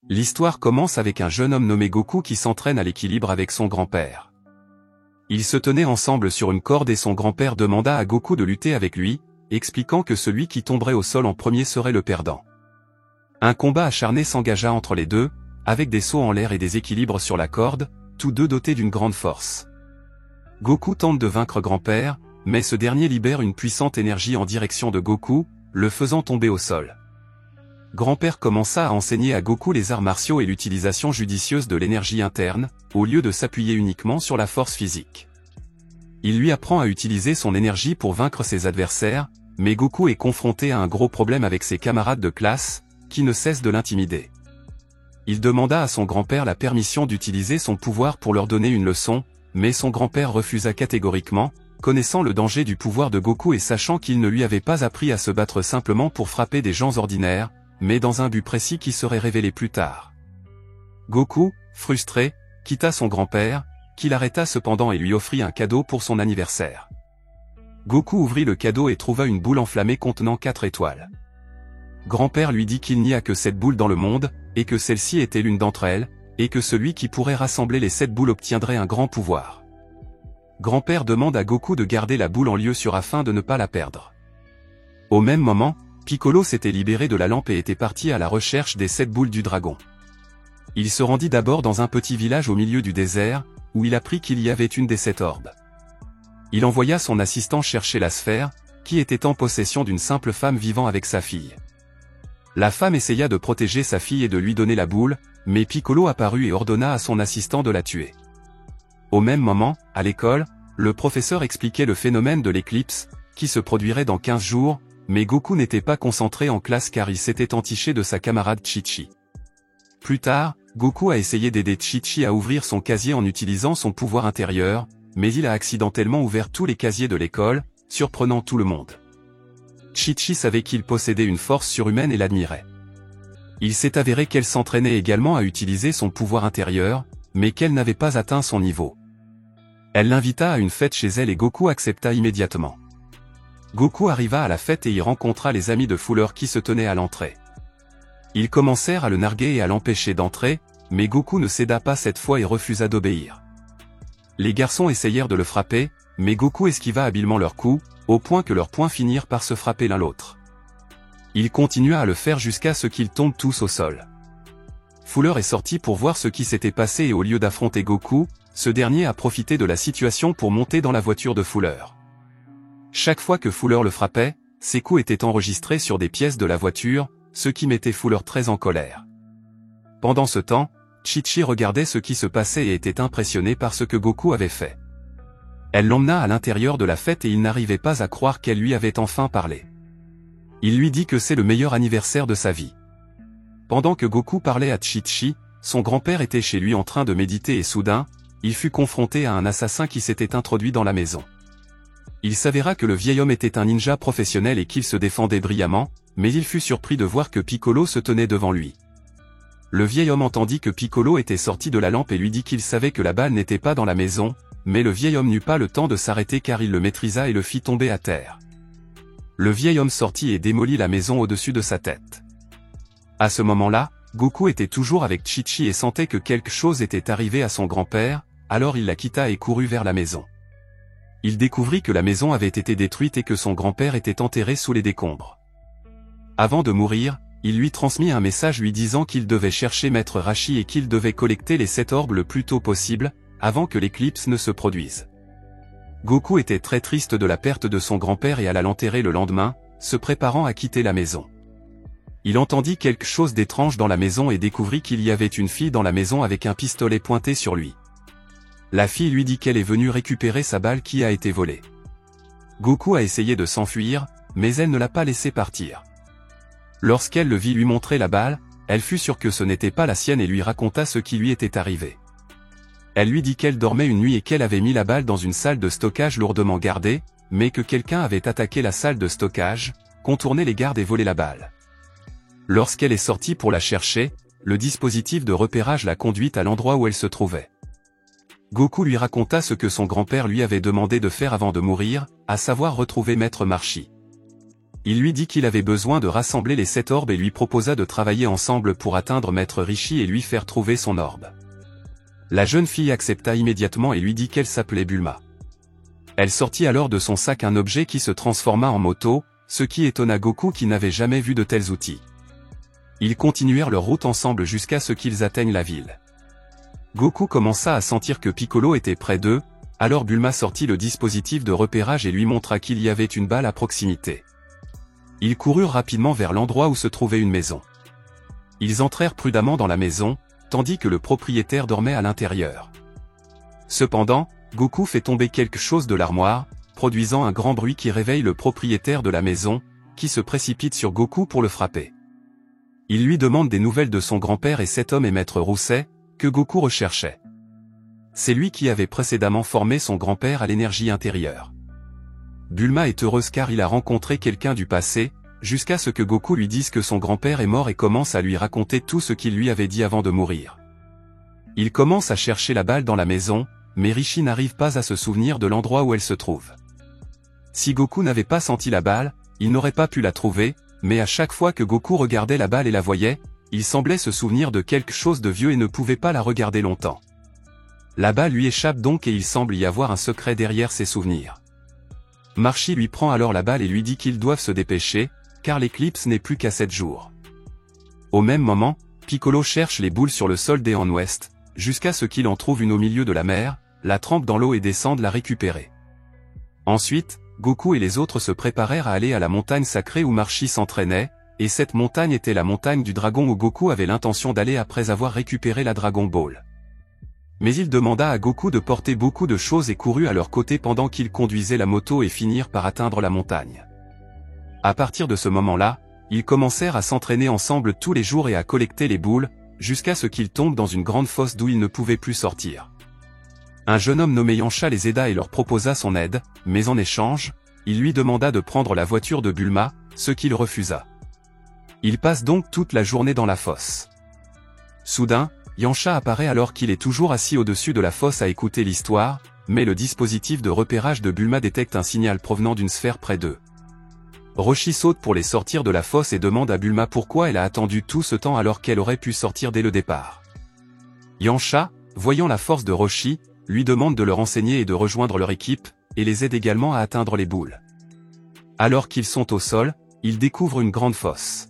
L'histoire commence avec un jeune homme nommé Goku qui s'entraîne à l'équilibre avec son grand-père. Ils se tenaient ensemble sur une corde et son grand-père demanda à Goku de lutter avec lui, expliquant que celui qui tomberait au sol en premier serait le perdant. Un combat acharné s'engagea entre les deux, avec des sauts en l'air et des équilibres sur la corde, tous deux dotés d'une grande force. Goku tente de vaincre grand-père, mais ce dernier libère une puissante énergie en direction de Goku, le faisant tomber au sol. Grand-père commença à enseigner à Goku les arts martiaux et l'utilisation judicieuse de l'énergie interne, au lieu de s'appuyer uniquement sur la force physique. Il lui apprend à utiliser son énergie pour vaincre ses adversaires, mais Goku est confronté à un gros problème avec ses camarades de classe, qui ne cessent de l'intimider. Il demanda à son grand-père la permission d'utiliser son pouvoir pour leur donner une leçon, mais son grand-père refusa catégoriquement, connaissant le danger du pouvoir de Goku et sachant qu'il ne lui avait pas appris à se battre simplement pour frapper des gens ordinaires, mais dans un but précis qui serait révélé plus tard. Goku, frustré, quitta son grand-père, qui l'arrêta cependant et lui offrit un cadeau pour son anniversaire. Goku ouvrit le cadeau et trouva une boule enflammée contenant 4 étoiles. Grand-père lui dit qu'il n'y a que 7 boules dans le monde, et que celle-ci était l'une d'entre elles, et que celui qui pourrait rassembler les 7 boules obtiendrait un grand pouvoir. Grand-père demande à Goku de garder la boule en lieu sûr afin de ne pas la perdre. Au même moment, Piccolo s'était libéré de la lampe et était parti à la recherche des 7 boules du dragon. Il se rendit d'abord dans un petit village au milieu du désert, où il apprit qu'il y avait une des 7 orbes. Il envoya son assistant chercher la sphère, qui était en possession d'une simple femme vivant avec sa fille. La femme essaya de protéger sa fille et de lui donner la boule, mais Piccolo apparut et ordonna à son assistant de la tuer. Au même moment, à l'école, le professeur expliquait le phénomène de l'éclipse, qui se produirait dans 15 jours, mais Goku n'était pas concentré en classe car il s'était entiché de sa camarade Chi-Chi. Plus tard, Goku a essayé d'aider Chi-Chi à ouvrir son casier en utilisant son pouvoir intérieur, mais il a accidentellement ouvert tous les casiers de l'école, surprenant tout le monde. Chi-Chi savait qu'il possédait une force surhumaine et l'admirait. Il s'est avéré qu'elle s'entraînait également à utiliser son pouvoir intérieur, mais qu'elle n'avait pas atteint son niveau. Elle l'invita à une fête chez elle et Goku accepta immédiatement. Goku arriva à la fête et y rencontra les amis de Fuller qui se tenaient à l'entrée. Ils commencèrent à le narguer et à l'empêcher d'entrer, mais Goku ne céda pas cette fois et refusa d'obéir. Les garçons essayèrent de le frapper, mais Goku esquiva habilement leurs coups, au point que leurs poings finirent par se frapper l'un l'autre. Il continua à le faire jusqu'à ce qu'ils tombent tous au sol. Fuller est sorti pour voir ce qui s'était passé et au lieu d'affronter Goku, ce dernier a profité de la situation pour monter dans la voiture de Fuller. Chaque fois que Fuller le frappait, ses coups étaient enregistrés sur des pièces de la voiture, ce qui mettait Fuller très en colère. Pendant ce temps, Chi-Chi regardait ce qui se passait et était impressionné par ce que Goku avait fait. Elle l'emmena à l'intérieur de la fête et il n'arrivait pas à croire qu'elle lui avait enfin parlé. Il lui dit que c'est le meilleur anniversaire de sa vie. Pendant que Goku parlait à Chi-Chi, son grand-père était chez lui en train de méditer et soudain, il fut confronté à un assassin qui s'était introduit dans la maison. Il s'avéra que le vieil homme était un ninja professionnel et qu'il se défendait brillamment, mais il fut surpris de voir que Piccolo se tenait devant lui. Le vieil homme entendit que Piccolo était sorti de la lampe et lui dit qu'il savait que la balle n'était pas dans la maison, mais le vieil homme n'eut pas le temps de s'arrêter car il le maîtrisa et le fit tomber à terre. Le vieil homme sortit et démolit la maison au-dessus de sa tête. À ce moment-là, Goku était toujours avec Chi-Chi et sentait que quelque chose était arrivé à son grand-père, alors il la quitta et courut vers la maison. Il découvrit que la maison avait été détruite et que son grand-père était enterré sous les décombres. Avant de mourir, il lui transmit un message lui disant qu'il devait chercher Maître Rashi et qu'il devait collecter les 7 orbes le plus tôt possible, avant que l'éclipse ne se produise. Goku était très triste de la perte de son grand-père et alla l'enterrer le lendemain, se préparant à quitter la maison. Il entendit quelque chose d'étrange dans la maison et découvrit qu'il y avait une fille dans la maison avec un pistolet pointé sur lui. La fille lui dit qu'elle est venue récupérer sa balle qui a été volée. Goku a essayé de s'enfuir, mais elle ne l'a pas laissé partir. Lorsqu'elle le vit lui montrer la balle, elle fut sûre que ce n'était pas la sienne et lui raconta ce qui lui était arrivé. Elle lui dit qu'elle dormait une nuit et qu'elle avait mis la balle dans une salle de stockage lourdement gardée, mais que quelqu'un avait attaqué la salle de stockage, contourné les gardes et volé la balle. Lorsqu'elle est sortie pour la chercher, le dispositif de repérage l'a conduite à l'endroit où elle se trouvait. Goku lui raconta ce que son grand-père lui avait demandé de faire avant de mourir, à savoir retrouver Maître Marshi. Il lui dit qu'il avait besoin de rassembler les 7 orbes et lui proposa de travailler ensemble pour atteindre Maître Rishi et lui faire trouver son orbe. La jeune fille accepta immédiatement et lui dit qu'elle s'appelait Bulma. Elle sortit alors de son sac un objet qui se transforma en moto, ce qui étonna Goku qui n'avait jamais vu de tels outils. Ils continuèrent leur route ensemble jusqu'à ce qu'ils atteignent la ville. Goku commença à sentir que Piccolo était près d'eux, alors Bulma sortit le dispositif de repérage et lui montra qu'il y avait une balle à proximité. Ils coururent rapidement vers l'endroit où se trouvait une maison. Ils entrèrent prudemment dans la maison, tandis que le propriétaire dormait à l'intérieur. Cependant, Goku fait tomber quelque chose de l'armoire, produisant un grand bruit qui réveille le propriétaire de la maison, qui se précipite sur Goku pour le frapper. Il lui demande des nouvelles de son grand-père et cet homme est Maître Rousset, que Goku recherchait. C'est lui qui avait précédemment formé son grand-père à l'énergie intérieure. Bulma est heureuse car il a rencontré quelqu'un du passé, jusqu'à ce que Goku lui dise que son grand-père est mort et commence à lui raconter tout ce qu'il lui avait dit avant de mourir. Il commence à chercher la balle dans la maison, mais Rishi n'arrive pas à se souvenir de l'endroit où elle se trouve. Si Goku n'avait pas senti la balle, il n'aurait pas pu la trouver, mais à chaque fois que Goku regardait la balle et la voyait, il semblait se souvenir de quelque chose de vieux et ne pouvait pas la regarder longtemps. La balle lui échappe donc et il semble y avoir un secret derrière ses souvenirs. Marchi lui prend alors la balle et lui dit qu'ils doivent se dépêcher, car l'éclipse n'est plus qu'à 7 jours. Au même moment, Piccolo cherche les boules sur le sol des Han Ouest, jusqu'à ce qu'il en trouve une au milieu de la mer, la trempe dans l'eau et descende la récupérer. Ensuite, Goku et les autres se préparèrent à aller à la montagne sacrée où Marchi s'entraînait, et cette montagne était la montagne du dragon où Goku avait l'intention d'aller après avoir récupéré la Dragon Ball. Mais il demanda à Goku de porter beaucoup de choses et courut à leur côté pendant qu'ils conduisaient la moto et finirent par atteindre la montagne. À partir de ce moment-là, ils commencèrent à s'entraîner ensemble tous les jours et à collecter les boules, jusqu'à ce qu'ils tombent dans une grande fosse d'où ils ne pouvaient plus sortir. Un jeune homme nommé Yansha les aida et leur proposa son aide, mais en échange, il lui demanda de prendre la voiture de Bulma, ce qu'il refusa. Il passe donc toute la journée dans la fosse. Soudain, Yansha apparaît alors qu'il est toujours assis au-dessus de la fosse à écouter l'histoire, mais le dispositif de repérage de Bulma détecte un signal provenant d'une sphère près d'eux. Roshi saute pour les sortir de la fosse et demande à Bulma pourquoi elle a attendu tout ce temps alors qu'elle aurait pu sortir dès le départ. Yansha, voyant la force de Roshi, lui demande de le renseigner et de rejoindre leur équipe, et les aide également à atteindre les boules. Alors qu'ils sont au sol, ils découvrent une grande fosse.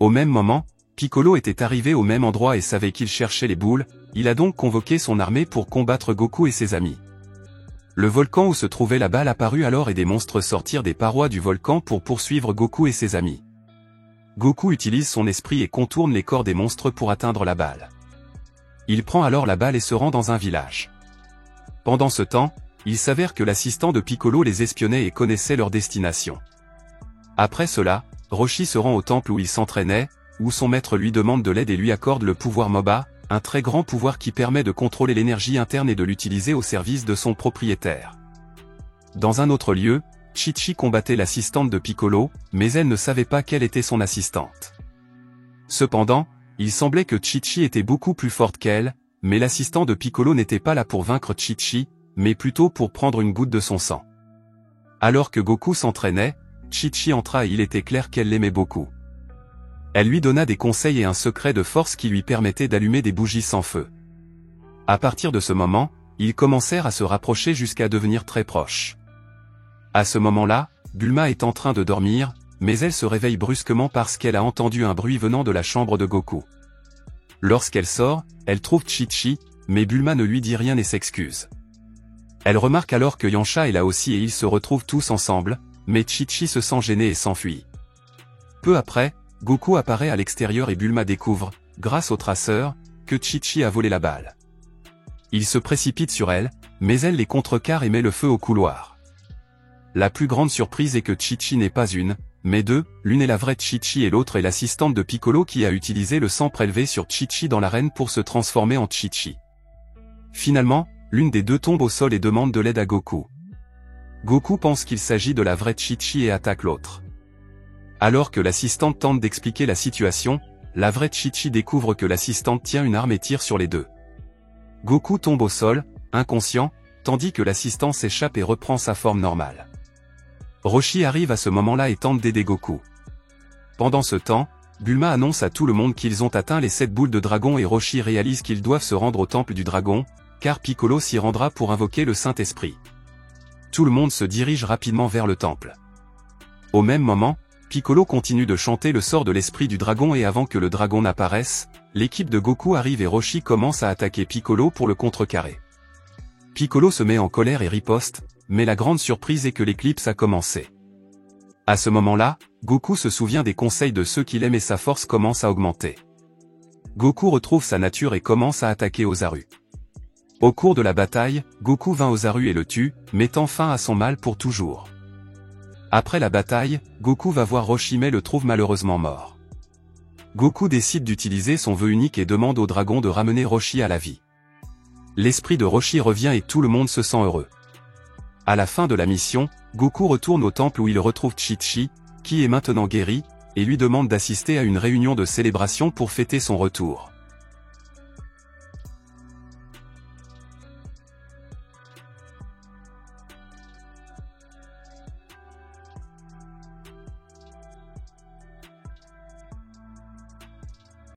Au même moment, Piccolo était arrivé au même endroit et savait qu'il cherchait les boules, il a donc convoqué son armée pour combattre Goku et ses amis. Le volcan où se trouvait la balle apparut alors et des monstres sortirent des parois du volcan pour poursuivre Goku et ses amis. Goku utilise son esprit et contourne les corps des monstres pour atteindre la balle. Il prend alors la balle et se rend dans un village. Pendant ce temps, il s'avère que l'assistant de Piccolo les espionnait et connaissait leur destination. Après cela, Roshi se rend au temple où il s'entraînait, où son maître lui demande de l'aide et lui accorde le pouvoir Moba, un très grand pouvoir qui permet de contrôler l'énergie interne et de l'utiliser au service de son propriétaire. Dans un autre lieu, Chi-Chi combattait l'assistante de Piccolo, mais elle ne savait pas quelle était son assistante. Cependant, il semblait que Chi-Chi était beaucoup plus forte qu'elle, mais l'assistant de Piccolo n'était pas là pour vaincre Chi-Chi, mais plutôt pour prendre une goutte de son sang. Alors que Goku s'entraînait, Chi-Chi entra et il était clair qu'elle l'aimait beaucoup. Elle lui donna des conseils et un secret de force qui lui permettait d'allumer des bougies sans feu. À partir de ce moment, ils commencèrent à se rapprocher jusqu'à devenir très proches. À ce moment-là, Bulma est en train de dormir, mais elle se réveille brusquement parce qu'elle a entendu un bruit venant de la chambre de Goku. Lorsqu'elle sort, elle trouve Chi-Chi, mais Bulma ne lui dit rien et s'excuse. Elle remarque alors que Yansha est là aussi et ils se retrouvent tous ensemble, mais Chi-Chi se sent gêné et s'enfuit. Peu après, Goku apparaît à l'extérieur et Bulma découvre, grâce au traceur, que Chi-Chi a volé la balle. Il se précipite sur elle, mais elle les contrecarre et met le feu au couloir. La plus grande surprise est que Chi-Chi n'est pas une, mais deux, l'une est la vraie Chi-Chi et l'autre est l'assistante de Piccolo qui a utilisé le sang prélevé sur Chi-Chi dans l'arène pour se transformer en Chi-Chi. Finalement, l'une des deux tombe au sol et demande de l'aide à Goku. Goku pense qu'il s'agit de la vraie Chi-Chi et attaque l'autre. Alors que l'assistante tente d'expliquer la situation, la vraie Chi-Chi découvre que l'assistante tient une arme et tire sur les deux. Goku tombe au sol, inconscient, tandis que l'assistant s'échappe et reprend sa forme normale. Roshi arrive à ce moment-là et tente d'aider Goku. Pendant ce temps, Bulma annonce à tout le monde qu'ils ont atteint les 7 boules de dragon et Roshi réalise qu'ils doivent se rendre au temple du dragon, car Piccolo s'y rendra pour invoquer le Saint-Esprit. Tout le monde se dirige rapidement vers le temple. Au même moment, Piccolo continue de chanter le sort de l'esprit du dragon et avant que le dragon n'apparaisse, l'équipe de Goku arrive et Roshi commence à attaquer Piccolo pour le contrecarrer. Piccolo se met en colère et riposte, mais la grande surprise est que l'éclipse a commencé. À ce moment-là, Goku se souvient des conseils de ceux qu'il aime et sa force commence à augmenter. Goku retrouve sa nature et commence à attaquer Ozaru. Au cours de la bataille, Goku vainc Ozaru et le tue, mettant fin à son mal pour toujours. Après la bataille, Goku va voir Roshi mais le trouve malheureusement mort. Goku décide d'utiliser son vœu unique et demande au dragon de ramener Roshi à la vie. L'esprit de Roshi revient et tout le monde se sent heureux. À la fin de la mission, Goku retourne au temple où il retrouve Chi-Chi, qui est maintenant guéri, et lui demande d'assister à une réunion de célébration pour fêter son retour.